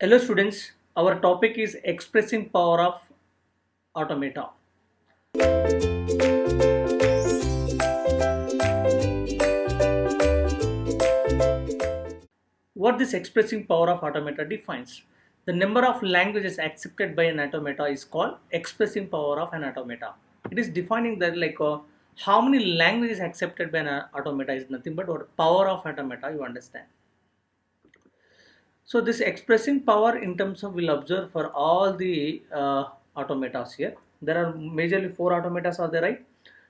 Hello students, our topic is expressing power of automata. What this expressing power of automata defines? The number of languages accepted by an automata is called expressing power of an automata. It is defining that how many languages accepted by an automata is nothing but what power of automata you understand. So this expressing power in terms of we'll observe for all the automatas here. There are majorly four automatas are there, right?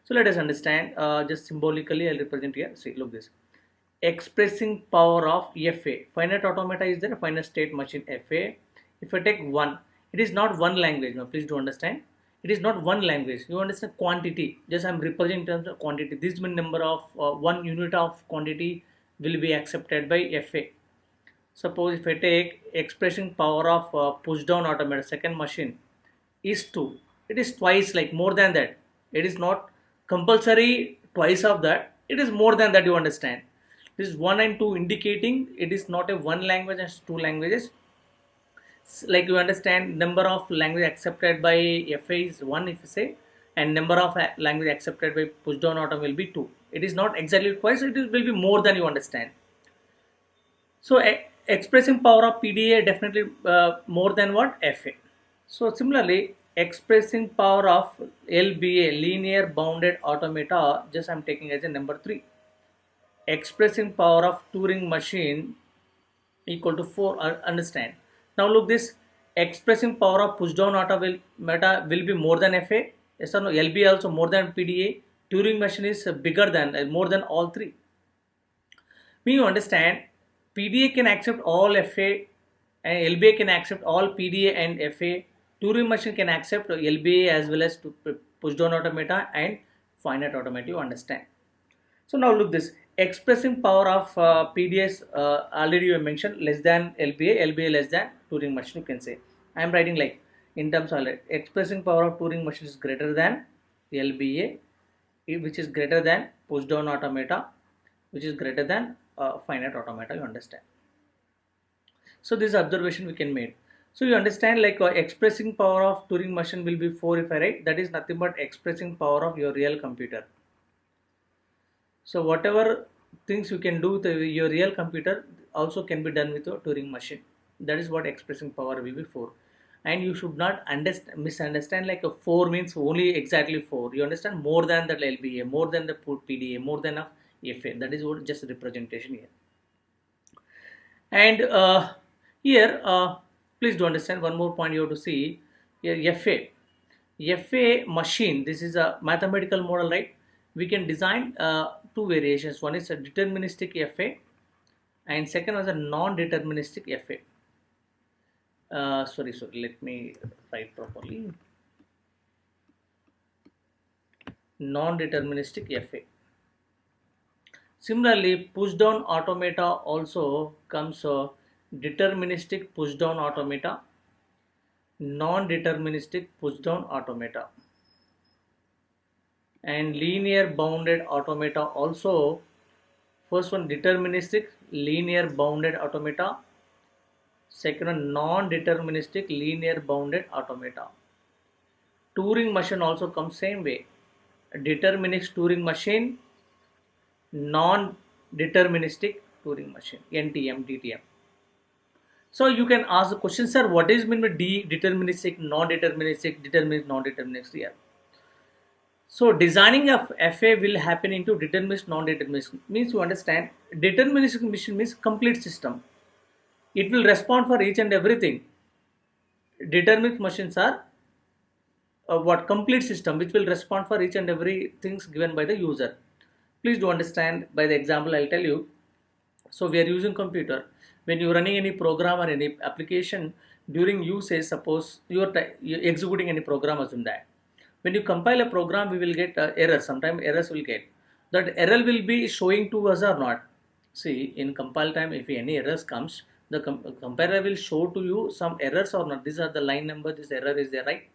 So let us understand just symbolically I'll represent here. See, look this. Expressing power of FA. Finite automata is there, a finite state machine FA. If I take one, it is not one language. Now please do understand. It is not one language. You understand quantity. Just I'm representing in terms of quantity. This means number of one unit of quantity will be accepted by FA. Suppose if I take expressing power of push down automata second machine is 2. It is twice like more than that. It is not compulsory twice of that. It is more than that you understand. This 1 and 2 indicating it is not a one language and two languages. Like you understand number of language accepted by FA is 1 if you say and number of language accepted by push down automata will be 2. It is not exactly twice, will be more than you understand. So expressing power of PDA definitely more than what FA. So similarly, expressing power of LBA linear bounded automata, just I'm taking as a number 3. Expressing power of Turing machine equal to 4. Understand. Now look this expressing power of push down automata will be more than FA. Yes or no? LBA also more than PDA. Turing machine is bigger than more than all three. When you understand PDA can accept all FA and LBA can accept all PDA and FA. Turing machine can accept LBA as well as push down automata and finite automata. You understand. So now look this expressing power of PDS already you mentioned less than LBA, LBA less than Turing machine. You can say I am writing like in terms of expressing power of Turing machine is greater than LBA, which is greater than push down automata, which is greater than finite automata. You understand. So this observation we can make. So you understand like expressing power of Turing machine will be 4 if I write, that is nothing but expressing power of your real computer. So whatever things you can do with your real computer also can be done with your Turing machine. That is what expressing power will be 4. And you should not misunderstand like a 4 means only exactly 4. You understand more than the LBA, more than the PDA, more than a FA. That is what just representation here. And here, please do understand one more point you have to see. Here, FA machine, this is a mathematical model, right? We can design two variations. One is a deterministic FA and second was a non-deterministic FA. Sorry, let me write properly. Non-deterministic FA. Similarly, push down automata also comes deterministic push down automata, non-deterministic push down automata, and linear bounded automata also. First one deterministic linear bounded automata, second one non-deterministic linear bounded automata. Turing machine also comes same way. Deterministic Turing machine, non-deterministic Turing machine, NTM, DTM. So you can ask the question, sir, what is mean by deterministic, non-deterministic, deterministic, non-deterministic here? So designing of FA will happen into deterministic, non-deterministic. Means you understand, deterministic machine means complete system. It will respond for each and everything. Deterministic machines are what complete system which will respond for each and every things given by the user. Please do understand by the example I'll tell you. So we are using computer. When you are running any program or any application during usage, suppose you are executing any program as in that. When you compile a program, we will get errors. Sometimes errors will get. That error will be showing to us or not. See, in compile time, if any errors comes, the compiler will show to you some errors or not. These are the line number. This error is there, right?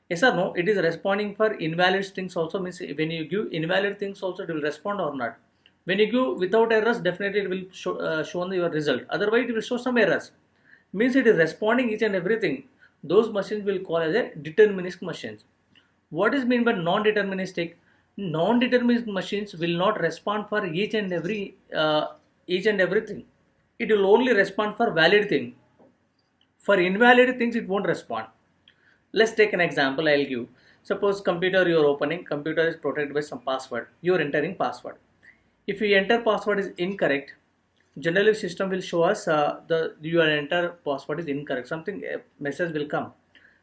Yes or no? It is responding for invalid strings also. Means when you give invalid things also, it will respond or not. When you give without errors, definitely it will show your result. Otherwise, it will show some errors. means it is responding each and everything. Those machines will call as a deterministic machines. What is mean by non-deterministic? Non-deterministic machines will not respond for each and everything. It will only respond for valid thing. For invalid things, it won't respond. Let's take an example I'll give. Suppose computer you're opening, computer is protected by some password. You're entering password. If you enter password is incorrect, generally system will show us the your enter password is incorrect. Something a message will come.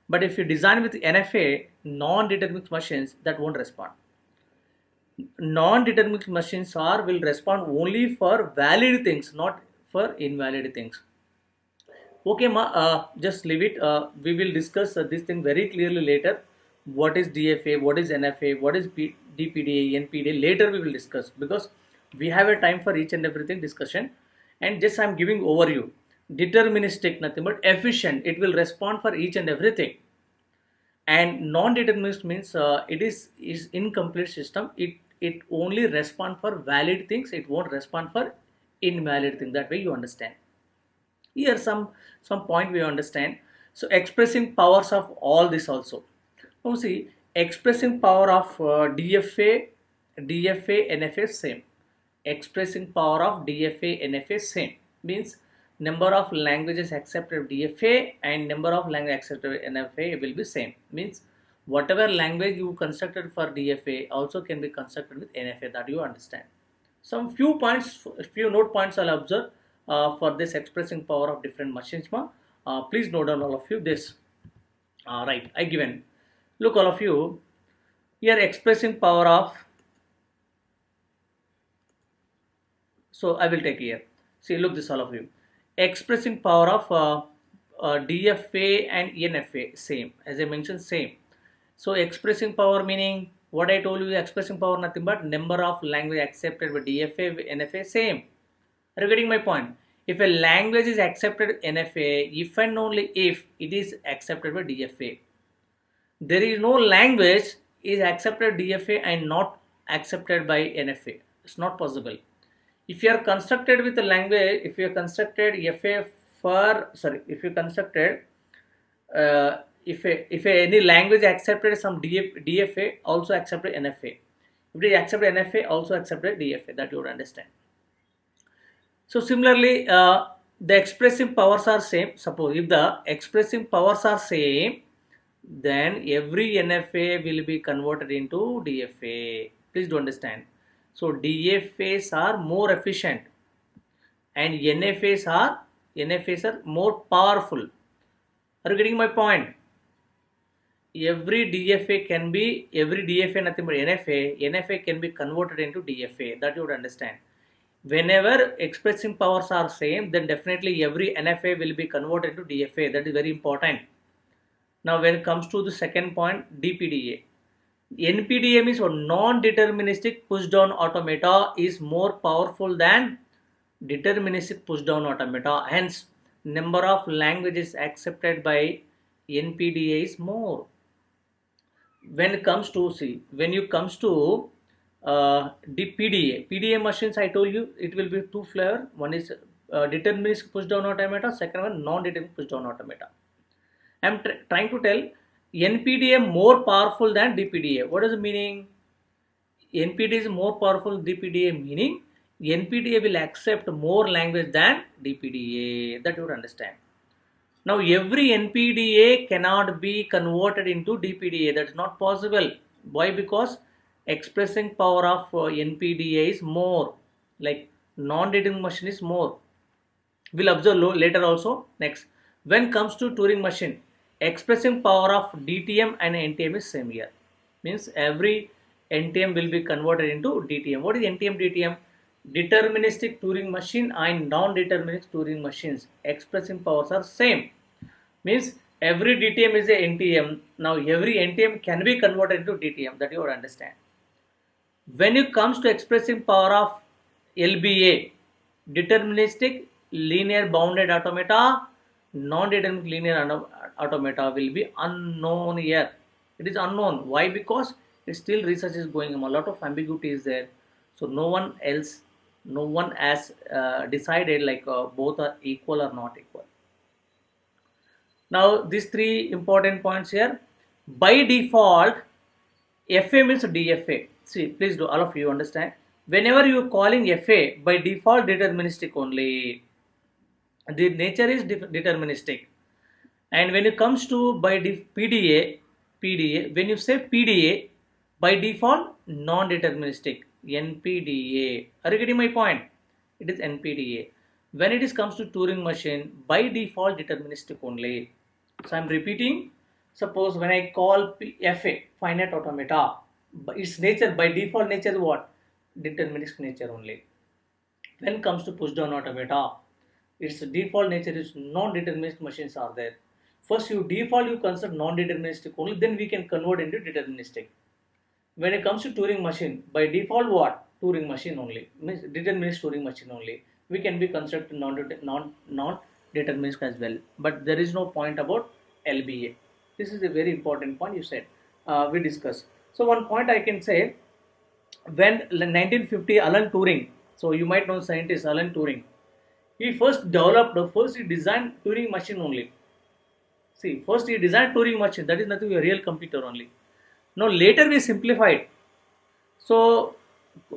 But if you design with NFA, non-deterministic machines, that won't respond. Non-deterministic machines are will respond only for valid things, not for invalid things. Okay, just leave it. We will discuss this thing very clearly later. What is DFA? What is NFA? What is DPDA, NPDA? Later we will discuss because we have a time for each and everything discussion. And just I'm giving overview. Deterministic, nothing but efficient. It will respond for each and everything. And non-deterministic means it is incomplete system. It only respond for valid things. It won't respond for invalid things. That way you understand. Here some point we understand. So expressing powers of all this also. Now see, expressing power of DFA, NFA same. Expressing power of DFA, NFA same. Means number of languages accepted DFA and number of language accepted NFA will be same. Means whatever language you constructed for DFA also can be constructed with NFA. That you understand. Some few points, few note points I'll observe for this expressing power of different machines. Please note down all of you this. Right, I given. Look all of you. Here expressing power of. So I will take here. See, look this all of you. Expressing power of DFA and NFA same. As I mentioned, same. So expressing power meaning what I told you. Expressing power nothing but number of language accepted by DFA, NFA same. Are you getting my point? If a language is accepted NFA, if and only if it is accepted by DFA. There is no language is accepted DFA and not accepted by NFA. It's not possible. If you are constructed with a language, if you are constructed FA for, sorry, if you constructed, if any language accepted some DFA, also accepted NFA. If it is accepted NFA, also accepted DFA. That you would understand. So similarly, the expressive powers are same. Suppose if the expressive powers are same, then every NFA will be converted into DFA. Please do understand. So DFAs are more efficient and NFAs are more powerful. Are you getting my point? Every DFA nothing but NFA can be converted into DFA. That you would understand. Whenever expressing powers are same, then definitely every NFA will be converted to DFA. That is very important. Now when it comes to the second point, DPDA. NPDA means non-deterministic push-down automata is more powerful than deterministic push-down automata. Hence, number of languages accepted by NPDA is more. When it comes to PDA machines, I told you it will be two flavor. One is deterministic push-down automata. Second one non-deterministic push-down automata. I am trying to tell NPDA more powerful than DPDA. What is the meaning? NPDA is more powerful than DPDA, meaning NPDA will accept more language than DPDA. That you would understand. Now every NPDA cannot be converted into DPDA. That is not possible. Why? Because expressing power of NPDA is more. Like non-deterministic machine is more. We'll observe later also. Next, when comes to Turing machine, expressing power of DTM and NTM is same here. Means every NTM will be converted into DTM. What is NTM, DTM? Deterministic Turing machine and non-deterministic Turing machines. Expressing powers are same. Means every DTM is a NTM. Now every NTM can be converted into DTM. That you would understand. When it comes to expressing power of LBA, deterministic linear bounded automata, non-deterministic linear automata will be unknown here. It is unknown. Why? Because still research is going on. A lot of ambiguity is there. So no one has decided like both are equal or not equal. Now these three important points here. By default, FA means DFA. See, please do all of you understand. Whenever you are calling FA, by default deterministic only. The nature is deterministic. And when it comes to PDA, when you say PDA, by default non-deterministic. NPDA. Are you getting my point? It is NPDA. When it is comes to Turing machine, by default deterministic only. So I'm repeating. Suppose when I call FA, finite automata, its nature by default nature is what? Deterministic nature only. When comes to push down automata, its default nature is non-deterministic machines are there. First you default you consider non-deterministic only, then we can convert into deterministic. When it comes to Turing machine, by default what? Turing machine only, means deterministic Turing machine only. We can be constructed non-deterministic as well. But there is no point about LBA. This is a very important point you said. We discuss. So one point I can say, when 1950 Alan Turing, so you might know scientist Alan Turing, he first he designed Turing machine only. See, first he designed Turing machine, that is nothing, a real computer only. Now later we simplified. So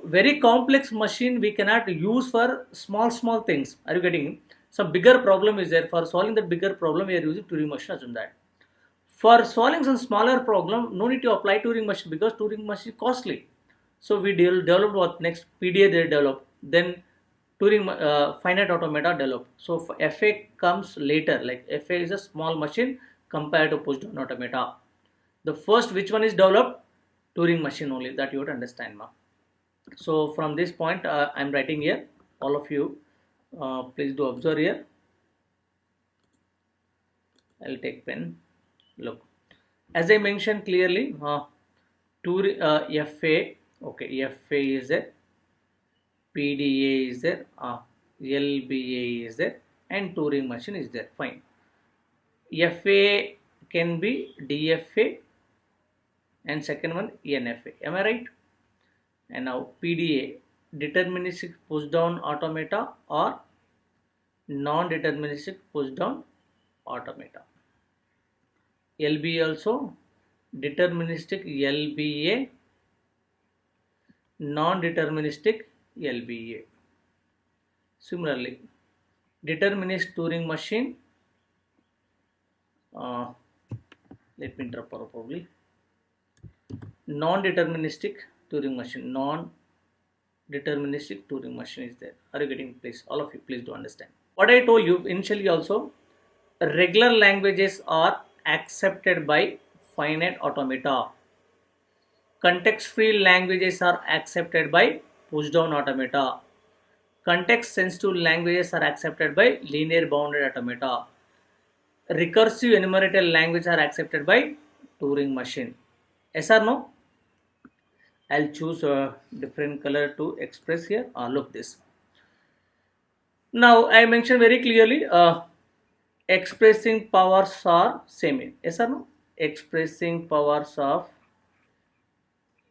very complex machine we cannot use for small things. Are you getting? Some bigger problem is there. For solving that bigger problem, we are using Turing machine as on that. For solving some smaller problem, no need to apply Turing machine because Turing machine is costly. So we developed what next? PDA they developed. Then Turing finite automata developed. So FA comes later. Like FA is a small machine compared to push down automata. The first which one is developed? Turing machine only. That you would understand, ma. So from this point, I'm writing here. All of you, please do observe here. I'll take pen. Look, as I mentioned clearly, FA. Okay, FA is there. PDA is there. LBA is there, and Turing machine is there. Fine. FA can be DFA, and second one NFA. Am I right? And now PDA, deterministic push down automata or non-deterministic push down automata. LBA also deterministic LBA, non-deterministic LBA. Similarly, deterministic Turing machine. Let me interrupt probably. Non-deterministic Turing machine. Non-deterministic Turing machine is there. Are you getting? Please, all of you, please do understand. What I told you initially also, regular languages are accepted by finite automata. Context-free languages are accepted by push-down automata. Context-sensitive languages are accepted by linear bounded automata. Recursive enumerated languages are accepted by Turing machine. Yes or no? I'll choose a different color to express here. Look this. Now I mentioned very clearly, expressing powers are same. Yes or no? Expressing powers of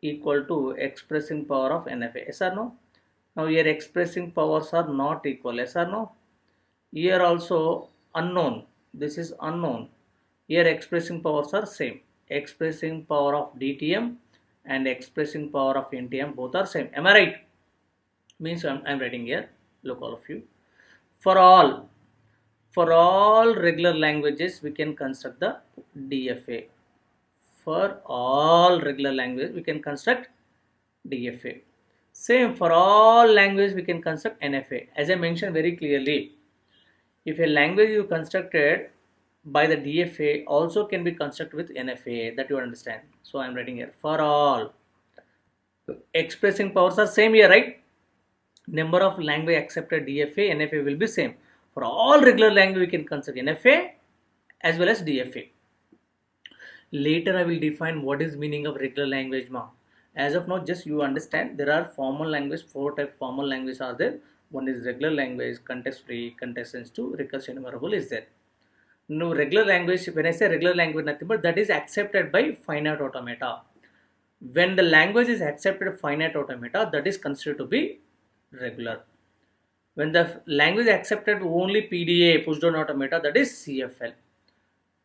equal to expressing power of NFA. Yes or no? Now here expressing powers are not equal. Yes or no? Here also unknown. This is unknown. Here expressing powers are same. Expressing power of DTM and expressing power of NTM both are same. Am I right? Means I'm writing here. Look all of you. For all regular languages we can construct the DFA. For all regular languages we can construct DFA. Same for all languages we can construct NFA. As I mentioned very clearly, if a language you constructed by the DFA also can be constructed with NFA, that you understand. So I am writing here for all. Expressing powers are same here, right? Number of language accepted DFA, NFA will be same. For all regular language we can construct NFA as well as DFA. Later I will define what is meaning of regular language, ma. As of now, just you understand there are formal language, 4 type formal languages are there. One is regular language, context free, context sensitive, recursive enumerable is there. No, regular language, when I say regular language, nothing but that is accepted by finite automata. When the language is accepted finite automata, that is considered to be regular. When the language accepted only PDA, push down automata, that is CFL.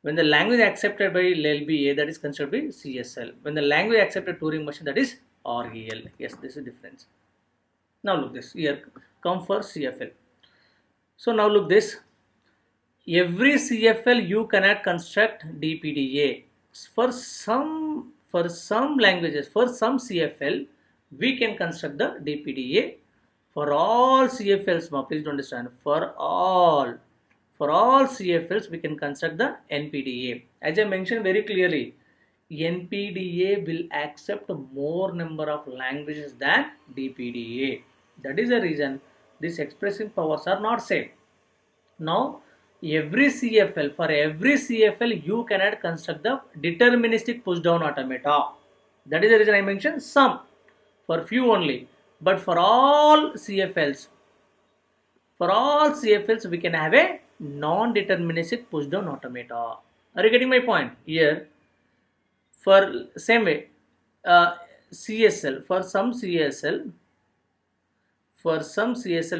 When the language accepted by LBA, that is considered by CSL. When the language accepted Turing machine, that is REL. Yes, this is difference. Now look this here. Come for CFL. So now look this. Every CFL you cannot construct DPDA. For some languages, for some CFL, we can construct the DPDA. For all CFLs, please don't understand. For all CFLs, we can construct the NPDA. As I mentioned very clearly, NPDA will accept more number of languages than DPDA. That is the reason these expressing powers are not same. Now, for every CFL, you cannot construct the deterministic push down automata. That is the reason I mentioned some, for few only. But for all CFLs, we can have a non-deterministic push down automata. Are you getting my point? Here, for same way, CSL, for some CSL,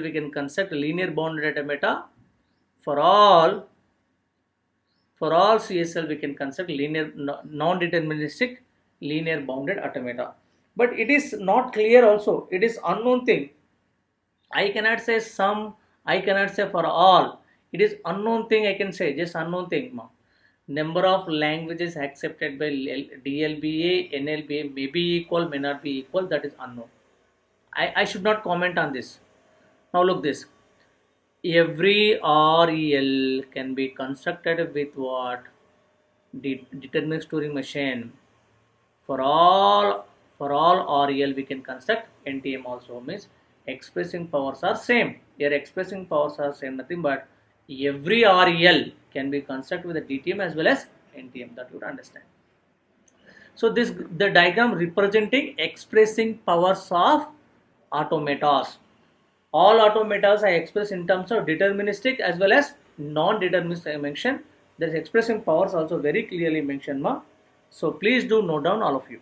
we can construct linear bounded automata. For all CSL, we can construct linear non-deterministic linear bounded automata. But it is not clear also. It is unknown thing. I cannot say some. I cannot say for all. It is unknown thing. I can say just unknown thing. Number of languages accepted by DLBA, NLBA may be equal, may not be equal. That is unknown. I should not comment on this. Now look this. Every REL can be constructed with what? Deterministic Turing machine. For all REL, we can construct NTM also. Means expressing powers are same. Here expressing powers are same, nothing but every REL can be constructed with a DTM as well as NTM. That you would understand. So the diagram representing expressing powers of automatas. All automatas are expressed in terms of deterministic as well as non-deterministic dimension. There is expressing powers also very clearly mentioned. So please do note down all of you.